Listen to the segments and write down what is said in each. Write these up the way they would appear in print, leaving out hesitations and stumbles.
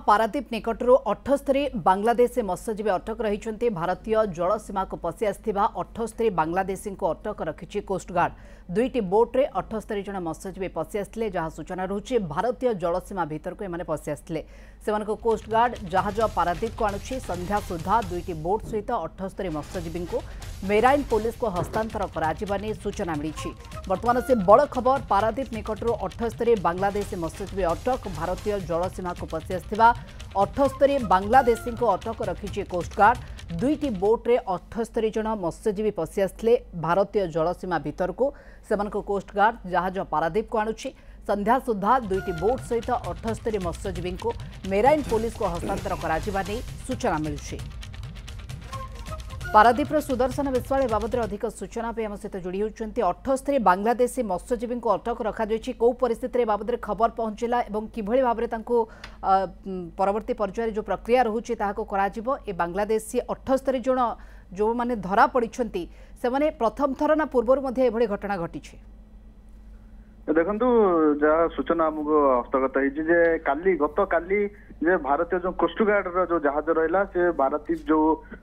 पारादीप निकटरू 78 बांग्लादेशी मत्स्यजीवी अटक रही भारतीय जल सीमा को पशि आसथिबा 78 बांग्लादेशी को अटक रखिछि कोस्टगार्ड। दुईटी बोट्रे 78 जन मत्स्यजीवी पशि आसथिले जहाँ सूचना रहुछि भारतीय जल सीमा भीतर को एमाने पशि आसथिले। सेमानको कोस्टगार्ड जहाज पारादीप को आणुछि। संध्या सुधा दुईटी बोट सहित 78 मत्स्यजीवी को मेराइन पुलिस को हस्तांतर कराजिबा नै सूचना मिलिछि। वर्तमान से बड़ खबर पारादीप निकटरू 78 बांग्लादेशी मत्स्यजीवी अटक भारतीय जल सीमा को पशि आसथिबा 78 बांग्लादेशी को अटक रखिछि कोस्टगार्ड। दुईटी बोट्रे 78 जन मत्स्यजीवी पशि आसथिले भारतीय जल सीमा भीतर को। सेमानको कोस्टगार्ड जहाज पारादीप को आणुछि। संध्या सुधा दुईटी बोट सहित 78 मत्स्यजीवी को मेराइन पुलिस को हस्तांतर कराजिबा नै सूचना मिलुछि। पारादीपर सुदर्शन विश्वाल बाबद अधिक सूचना आम सहित जोड़ी होती 78 बांग्लादेशी मत्स्यजीवी को अटक रखा कौ परिस्थिति बाबद खबर पहुंचला और किभली भाव में परवर्ती पर्यायर जो प्रक्रिया रोचे ए बांग्लादेशी 78 जन जो माने धरा पड़ी से प्रथम थर ना पूर्व घटना घटी। देखु जहाँ सूचना आमको हस्तगत होती गत काली भारतीय जो कोस्टगार्ड जो जहाज रहा से पारादीप जो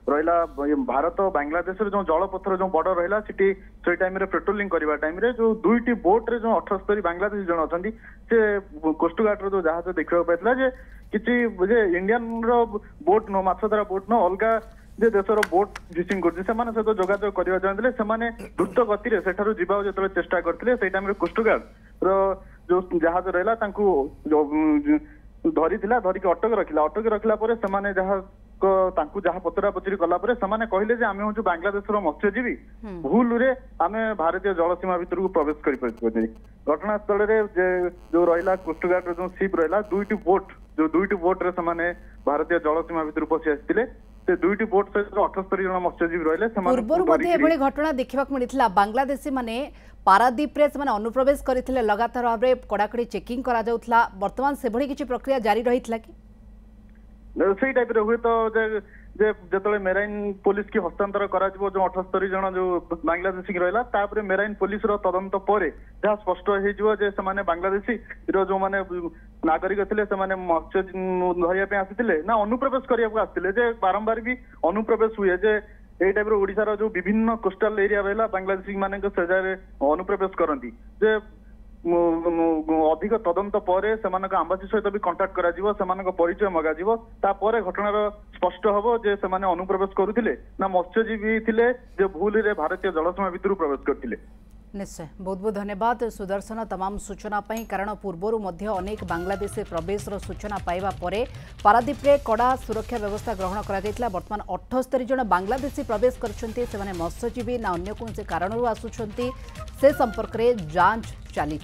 रहा भारत बांग्लादेश जो जलपथर जो बॉर्डर रहा से टाइम पेट्रोलिंग करने टाइम जो दुईटी बोट्रे जो 78 बांग्लादेश जन अच्छा से कोस्टगार्ड जो जहाज देखा पाई किसी इंडियन बोट न मछधरा बोट न अलग देशर बोट फिशिंग कर सहित जोगाजोग करने चाहते से द्रुत गति जो चेष्टा करते से टाइम कोस्टगार्ड जो जहाज रहा धरिक अटक रखला जहाँ पचरा पचरी कलापर से कहले आम हूँ बांग्लादेश मत्स्यजीवी भूल रे आम भारतीय जल सीमा भीतर को प्रवेश कर घटनास्थल जो रहा कोस्टगार्ड जो शिप रहा दुईटी बोट रे भारतीय जल सीमा भीतर पशि आसते दुईटी बोट सहित 78 जन मत्स्यजीवी रहे पूर्व घटना देखा मिलता बांग्लादेशी माने पारादीप रे अनुप्रवेश करते लगातार भाव में कड़ाकड़ी चेकिंग करा जाउथला। वर्तमान से भली किछि प्रक्रिया जारी रही कि से टाइप हुए तो जो मेराइन पुलिस की हस्तांतर करा जो 78 जन जो बांग्लादेशी रहा मेराइन पुलिस तदंत पर जहाँ स्पष्ट हो बांग्लादेशी जो मैंने नागरिक थे मत्स्य धरने आसी ना अनुप्रवेश करने आसते बारंबार भी अनुप्रवेश हुए ये टाइप ओडिशार जो विभिन्न कोस्टाल एरिया रहा बांग्लादेशी मान अनुप्रवेश करती अधिक तदंत पर आंबासी सहित भी कंटाक्ट करा परिचय मगापर घटनार स्पष्ट हम जे से अनुप्रवेश करुले ना मत्स्यजीवी थे जे भूल रे भारतीय जलसीमा भितर प्रवेश करते। निश्चय बहुत बहुत धन्यवाद सुदर्शन तमाम सूचना पाई कारण पूर्वर अनेक बांग्लादेशी प्रवेश सूचना पाइबा परे पारादीप रे कड़ा सुरक्षा व्यवस्था ग्रहण करा वर्तमान 78 जन बांग्लादेशी प्रवेश करछन्ते सेमाने मत्स्यजीवी ना अन्य कौन से कारण आसुछन्ती से संपर्क में जांच चली।